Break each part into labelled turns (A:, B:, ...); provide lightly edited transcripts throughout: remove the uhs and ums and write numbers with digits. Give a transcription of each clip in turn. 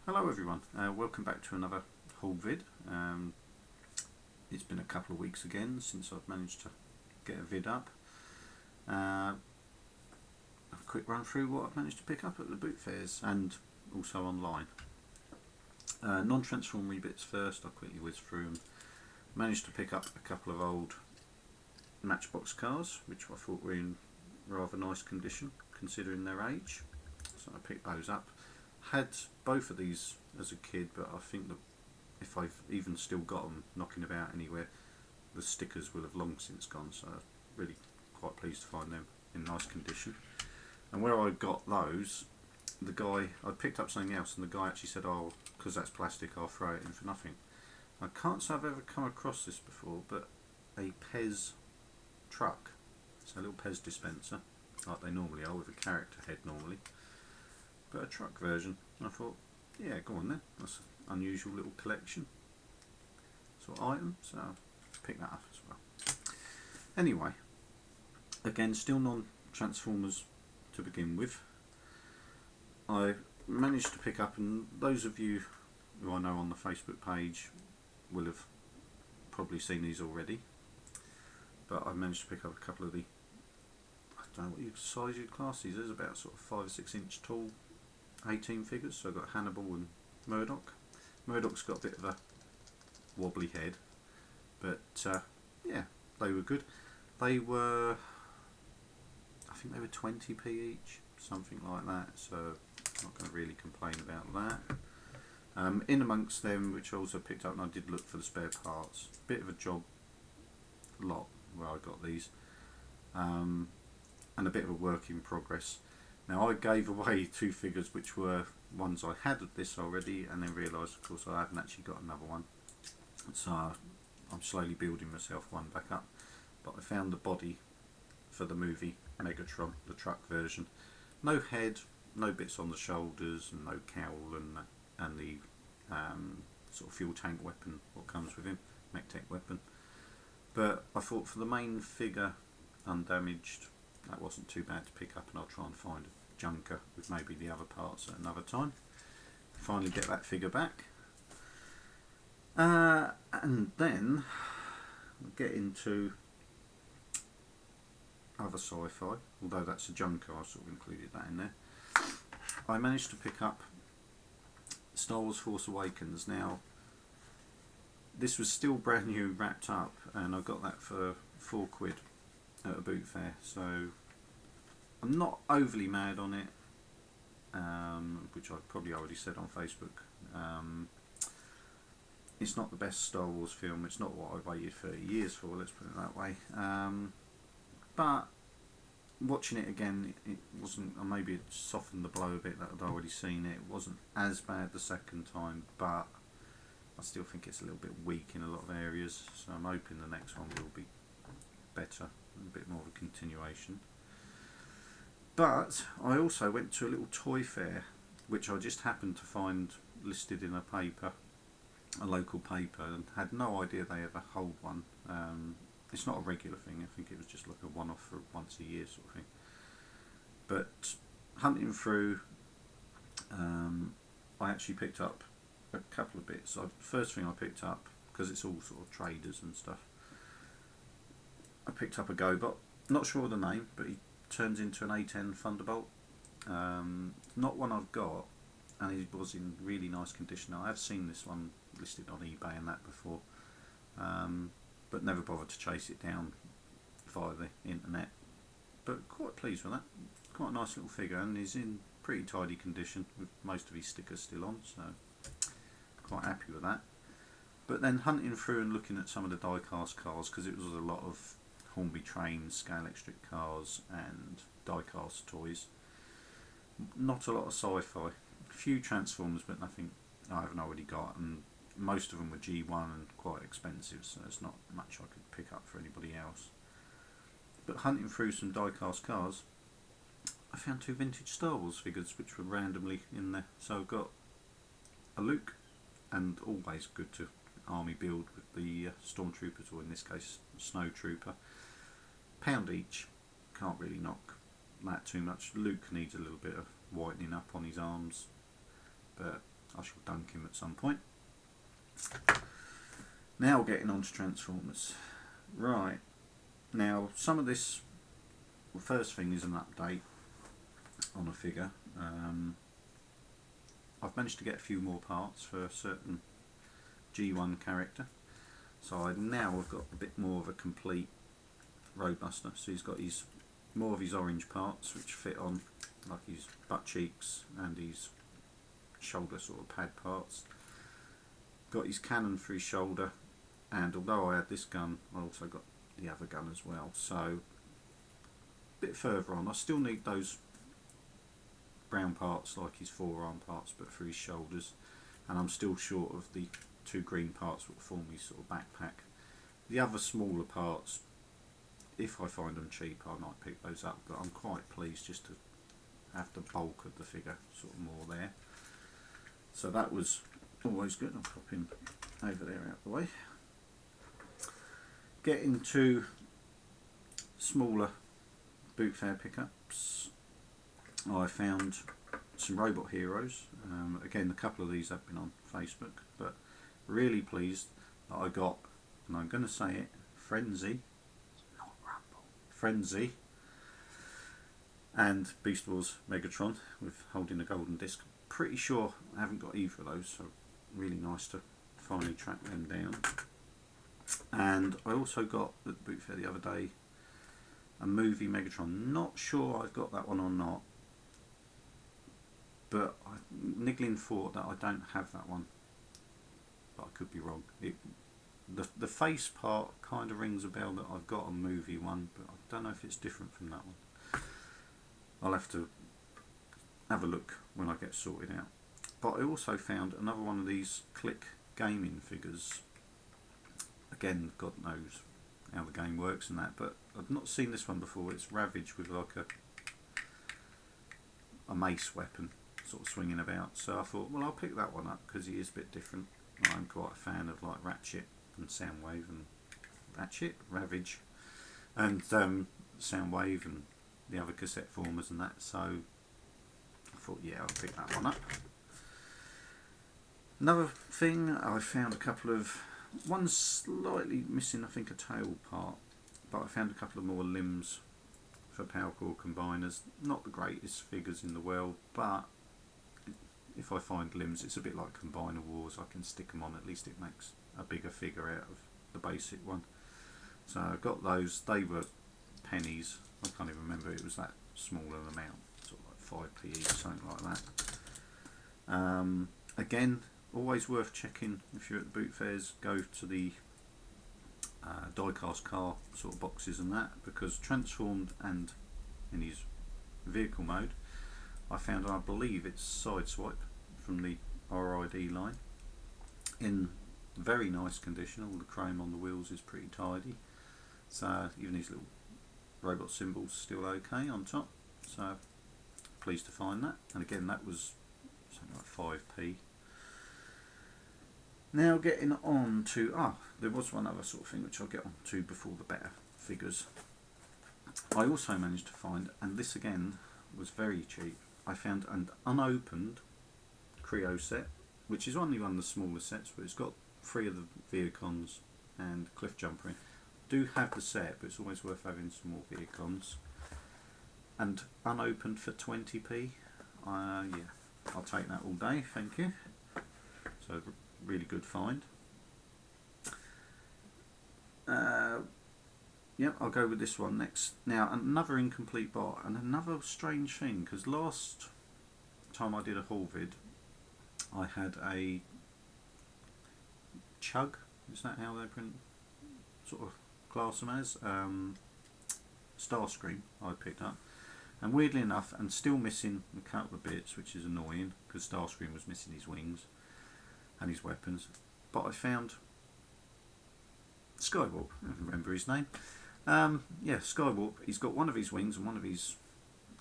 A: Hello everyone, welcome back to another haul vid. It's been a couple of weeks again since I've managed to get a vid up. A quick run through what I've managed to pick up at the boot fairs and also online. Non-transform rebits first, I'll quickly whiz through them. Managed to pick up a couple of old Matchbox cars which I thought were in rather nice condition considering their age, so I picked those up. Had both of these as a kid, but I think that if I've even still got them knocking about anywhere, the stickers will have long since gone, so I'm really quite pleased to find them in nice condition. And where I got those, the guy, I picked up something else and the guy actually said, oh, because that's plastic, I'll throw it in for nothing. I can't say I've ever come across this before, but a Pez truck. It's a little Pez dispenser, like they normally are, with a character head normally, but a truck version. And I thought, yeah, go on then, that's an unusual little collection sort of item, so I'll pick that up as well. Anyway, again, still non-Transformers to begin with. I managed to pick up, and those of you who I know on the Facebook page will have probably seen these already, but I managed to pick up a couple of the, I don't know what size you'd class these as, about sort of 5 or 6 inch tall 18 figures. So I've got Hannibal and Murdoch. Murdoch's got a bit of a wobbly head, but yeah, they were good. They were, I think they were 20p each, something like that, so I'm not going to really complain about that. In amongst them, which I also picked up, and I did look for the spare parts, bit of a job lot where I got these, and a bit of a work in progress. Now I gave away 2 figures which were ones I had of this already, and then realised of course I haven't actually got another one, so I'm slowly building myself one back up. But I found the body for the movie Megatron, the truck version. No head, no bits on the shoulders, and no cowl, and the sort of fuel tank weapon what comes with him, MechTech weapon. But I thought for the main figure, undamaged, that wasn't too bad to pick up, and I'll try and find a junker with maybe the other parts at another time. Finally get that figure back. And then we'll get into other sci-fi, although that's a junker, I sort of included that in there. I managed to pick up Star Wars Force Awakens. Now, this was still brand new, wrapped up, and I got that for £4 at a boot fair, so I'm not overly mad on it, which I've probably already said on Facebook. It's not the best Star Wars film, it's not what I waited 30 years for, let's put it that way, but watching it again, it wasn't, or maybe it softened the blow a bit that I'd already seen it. It wasn't as bad the second time, but I still think it's a little bit weak in a lot of areas, so I'm hoping the next one will be better, a bit more of a continuation. But I also went to a little toy fair, which I just happened to find listed in a paper, a local paper, and had no idea they ever hold one. It's not a regular thing, I think it was just like a one-off for once a year sort of thing. But hunting through, I actually picked up a couple of bits. First thing I picked up, because it's all sort of traders and stuff, I picked up a GoBot, not sure of the name, but he turns into an A10 Thunderbolt. Not one I've got, and he was in really nice condition. Now, I have seen this one listed on eBay and that before, but never bothered to chase it down via the internet. But quite pleased with that. Quite a nice little figure, and he's in pretty tidy condition with most of his stickers still on, so quite happy with that. But then hunting through and looking at some of the die-cast cars, because it was a lot of Hornby trains, Scalextric cars and die-cast toys. Not a lot of sci-fi. A few Transformers, but nothing I haven't already got, and most of them were G1 and quite expensive, so there's not much I could pick up for anybody else. But hunting through some die-cast cars, I found 2 vintage Star Wars figures which were randomly in there. So I've got a Luke, and always good to army build with the Stormtroopers, or in this case Snow Trooper. £1 each, can't really knock that too much. Luke needs a little bit of whitening up on his arms, but I shall dunk him at some point. Now getting on to Transformers. Right, now some of this, the first thing is an update on a figure. I've managed to get a few more parts for a certain G1 character, so I now have got a bit more of a complete Roadbuster. So he's got his more of his orange parts which fit on, like his butt cheeks and his shoulder sort of pad parts. Got his cannon for his shoulder, and although I had this gun, I also got the other gun as well. So a bit further on, I still need those brown parts like his forearm parts, but for his shoulders, and I'm still short of the 2 green parts that form his sort of backpack. The other smaller parts, if I find them cheap, I might pick those up, but I'm quite pleased just to have the bulk of the figure sort of more there. So that was always good. I'll pop him over there out the way. Getting to smaller boot fair pickups, I found some Robot Heroes. Again, a couple of these have been on Facebook, but really pleased that I got, and I'm going to say it, Frenzy, not Rumble, Frenzy, and Beast Wars Megatron with holding a golden disc. Pretty sure I haven't got either of those, so really nice to finally track them down. And I also got at the boot fair the other day a movie Megatron. Not sure I've got that one or not, but I'm niggling thought that I don't have that one, but I could be wrong. The face part kind of rings a bell that I've got a movie one, but I don't know if it's different from that one. I'll have to have a look when I get sorted out. But I also found another one of these Click gaming figures. Again, God knows how the game works and that, but I've not seen this one before. It's Ravage with like a mace weapon sort of swinging about, so I thought, well, I'll pick that one up because he is a bit different. I'm quite a fan of like Ratchet and Soundwave, and Ratchet, Ravage, and Soundwave and the other cassette formers and that, so I thought, yeah, I'll pick that one up. Another thing, I found a couple of, one's slightly missing, I think, a tail part, but I found a couple of more limbs for power core combiners. Not the greatest figures in the world, but if I find limbs, it's a bit like Combiner Wars. I can stick them on, at least it makes a bigger figure out of the basic one. So I got those, they were pennies. I can't even remember, it was that small an amount, sort of like 5p each, something like that. Again, always worth checking if you're at the boot fairs. Go to the die-cast car sort of boxes and that, because Transformed and in his vehicle mode, I found, I believe it's Sideswipe from the RID line, in very nice condition. All the chrome on the wheels is pretty tidy, so even his little robot symbols still okay on top, so pleased to find that. And again, that was something like 5p. Now getting on to, there was one other sort of thing which I'll get on to before the better figures. I also managed to find, and this again was very cheap, I found an unopened Creo set, which is only one of the smaller sets, but it's got 3 of the Viacons and Cliff Jumper in. I do have the set, but it's always worth having some more Viacons. And unopened for 20p. Yeah, I'll take that all day, thank you. So really good find. Yep, I'll go with this one next. Now, another incomplete bot, and another strange thing, because last time I did a haul vid, I had a Chug, is that how they sort of class them as? Starscream I picked up, and weirdly enough, and still missing a couple of bits, which is annoying, because Starscream was missing his wings and his weapons, but I found Skywarp, I don't remember his name. Yeah, Skywarp, he's got one of his wings and one of his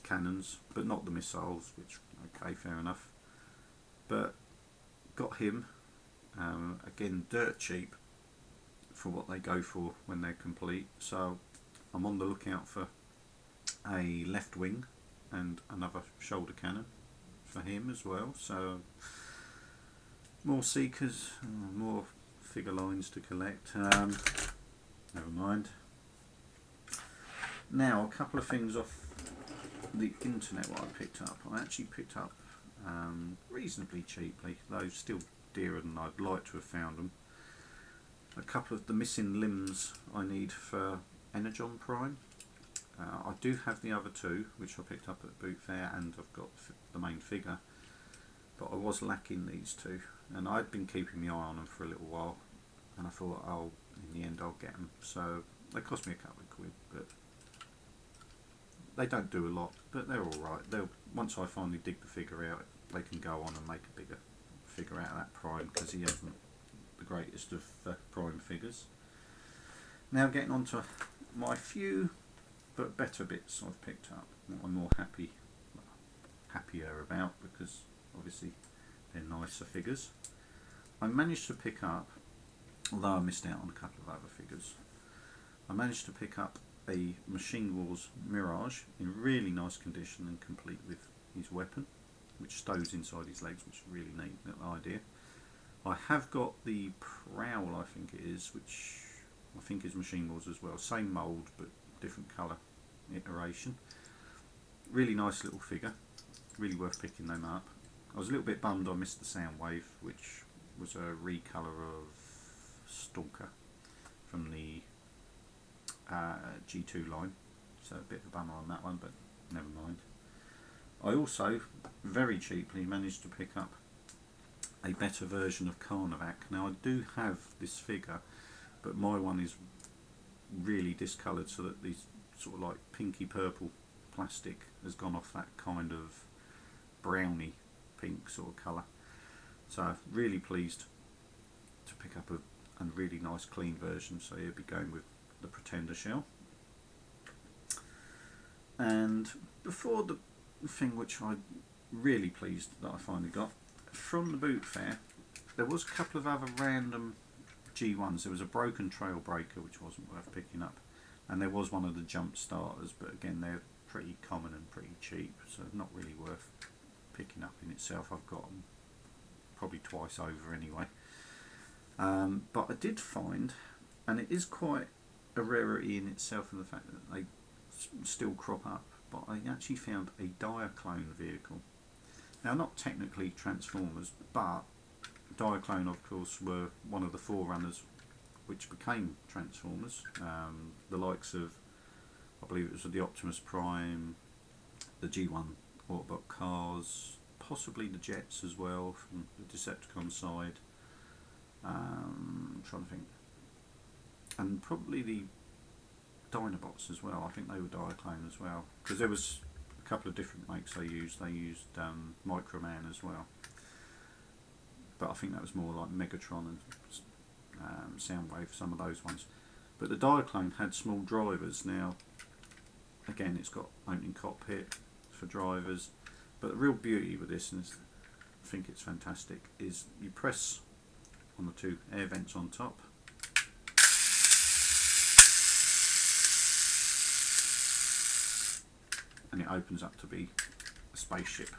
A: cannons, but not the missiles, which, okay, fair enough. But got him, again, dirt cheap for what they go for when they're complete, so I'm on the lookout for a left wing and another shoulder cannon for him as well, so More Seekers, more figure lines to collect. Never mind. Now, a couple of things off the internet what I picked up. I actually picked up reasonably cheaply, though still dearer than I'd like to have found them. A couple of the missing limbs I need for Energon Prime. I do have the other two, which I picked up at the boot fair, and I've got the main figure, but I was lacking these two, and I'd been keeping my eye on them for a little while, and I thought, oh, in the end I'll get them. So they cost me a couple of quid, but they don't do a lot, but they're alright. Once I finally dig the figure out, they can go on and make a bigger figure out of that Prime, because he isn't the greatest of Prime figures. Now getting on to my few but better bits I've picked up, what I'm more happier about, because obviously they're nicer figures. I managed to pick up, although I missed out on a couple of other figures, I managed to pick up a Machine Wars Mirage in really nice condition and complete with his weapon, which stows inside his legs, which is a really neat little idea. I have got the Prowl, I think it is, which I think is Machine Wars as well, same mould but different colour iteration. Really nice little figure, really worth picking them up. I was a little bit bummed I missed the Soundwave, which was a recolour of Stalker from the G2 line, so a bit of a bummer on that one, but never mind. I also very cheaply managed to pick up a better version of Carnivac. Now I do have this figure, but my one is really discoloured, so that these sort of like pinky purple plastic has gone off that kind of browny pink sort of colour. So really pleased to pick up a really nice clean version, so he'll be going with the Pretender shell. And before the thing which I'm really pleased that I finally got, from the boot fair there was a couple of other random G1s. There was a Broken Trailbreaker which wasn't worth picking up, and there was one of the Jump Starters, but again they're pretty common and pretty cheap, so not really worth picking up in itself. I've got them probably twice over anyway. But I did find, and it is quite a rarity in itself in the fact that they still crop up, but I actually found a Diaclone vehicle. Now, not technically Transformers, but Diaclone of course were one of the forerunners which became Transformers, the likes of, I believe it was the Optimus Prime, the G1 Autobot cars, possibly the Jets as well from the Decepticon side. I'm trying to think, and probably the Dinobots as well. I think they were Diaclone as well, because there was a couple of different makes they used. They used Microman as well, but I think that was more like Megatron and Soundwave, some of those ones. But the Diaclone had small drivers. Now again, it's got opening cockpit for drivers, but the real beauty with this, and I think it's fantastic, is you press on the two air vents on top, and it opens up to be a spaceship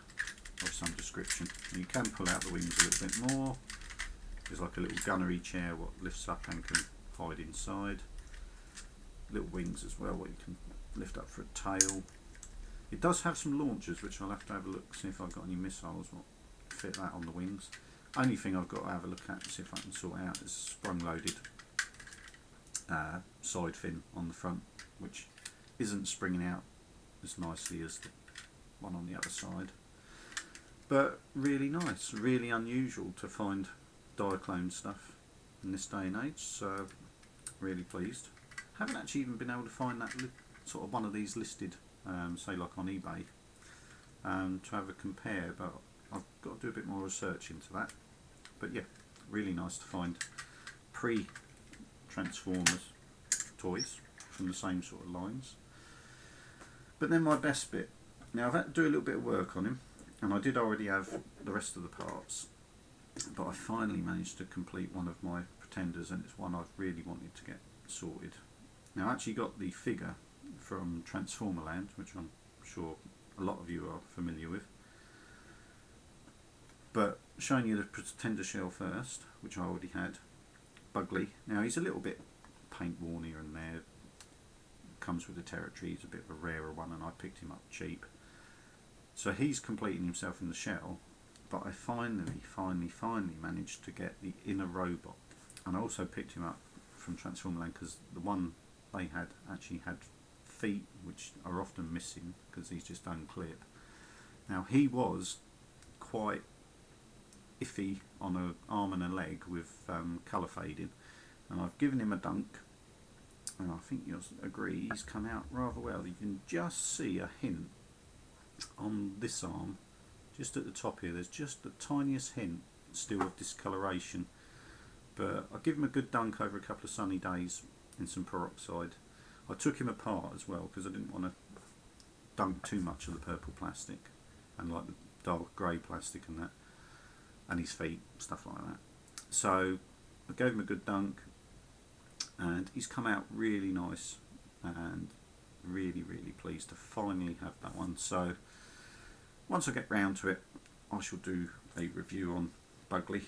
A: of some description. And you can pull out the wings a little bit more. There's like a little gunnery chair what lifts up and can hide inside. Little wings as well what you can lift up for a tail. It does have some launchers which I'll have to have a look, see if I've got any missiles what fit that on the wings. Only thing I've got to have a look at and see if I can sort out is a sprung loaded side fin on the front, which isn't springing out as nicely as the one on the other side, but really nice, really unusual to find Diaclone stuff in this day and age, so really pleased. Haven't actually even been able to find that sort of one of these listed, say like on eBay, to have a compare, but I've got to do a bit more research into that. But yeah, really nice to find pre-Transformers toys from the same sort of lines. But then my best bit, now I've had to do a little bit of work on him, and I did already have the rest of the parts, but I finally managed to complete one of my Pretenders, and it's one I've really wanted to get sorted. Now I actually got the figure from Transformerland, which I'm sure a lot of you are familiar with, but showing you the Pretender shell first, which I already had. Bugley. Now he's a little bit paint worn here and there. Comes with the territory. He's a bit of a rarer one, and I picked him up cheap. So he's completing himself in the shell, but I finally managed to get the inner robot, and I also picked him up from Transformerland because the one they had actually had feet, which are often missing because these just don't clip. Now he was quite iffy on an arm and a leg with colour fading, and I've given him a dunk, and I think you'll agree he's come out rather well. You can just see a hint on this arm, just at the top here. There's just the tiniest hint still of discoloration, but I give him a good dunk over a couple of sunny days in some peroxide. I took him apart as well because I didn't want to dunk too much of the purple plastic and like the dark grey plastic and that, and his feet, stuff like that. So I gave him a good dunk, and he's come out really nice, and really pleased to finally have that one. So once I get round to it, I shall do a review on Bugley,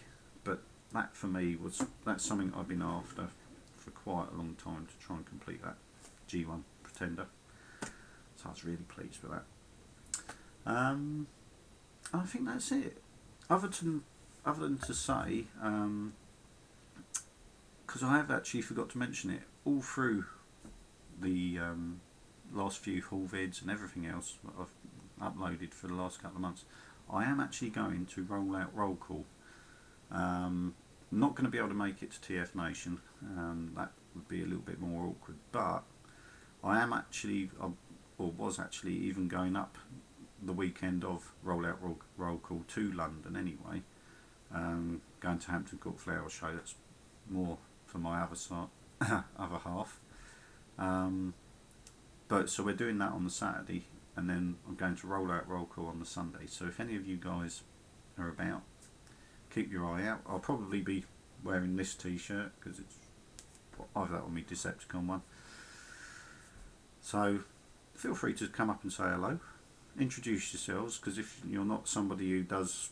A: but that for me that's something I've been after for quite a long time, to try and complete that G1 Pretender. So I was really pleased with that. I think that's it. Other than to say, because I have actually forgot to mention it, all through the last few haul vids and everything else that I've uploaded for the last couple of months, I am actually going to roll out Roll Call. Not going to be able to make it to TF Nation, that would be a little bit more awkward, but I am actually, or was actually even going up the weekend of Roll Out Roll Call to London anyway, going to Hampton Court Flower Show. That's more for my other half. But so we're doing that on the Saturday, and then I'm going to Roll Out Roll Call on the Sunday. So if any of you guys are about, keep your eye out. I'll probably be wearing this t-shirt because it's I've got on my Decepticon one. So feel free to come up and say hello, introduce yourselves, because if you're not somebody who does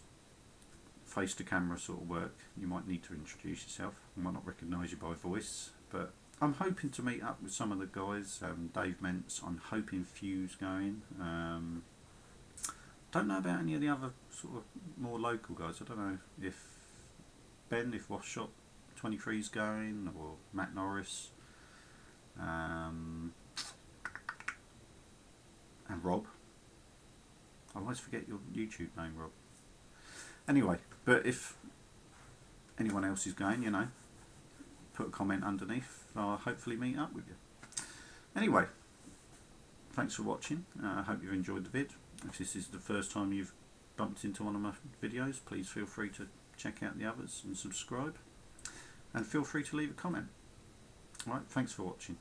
A: face to camera sort of work, you might need to introduce yourself. I might not recognise you by voice, but I'm hoping to meet up with some of the guys. Dave Mentz, I'm hoping Fuse going. Don't know about any of the other sort of more local guys. I don't know if Washshop 23's going, or Matt Norris, and Rob. I always forget your YouTube name, Rob. Anyway, but if anyone else is going, you know, put a comment underneath. I'll hopefully meet up with you. Anyway, thanks for watching. I hope you've enjoyed the vid. If this is the first time you've bumped into one of my videos, please feel free to check out the others and subscribe. And feel free to leave a comment. Alright, thanks for watching.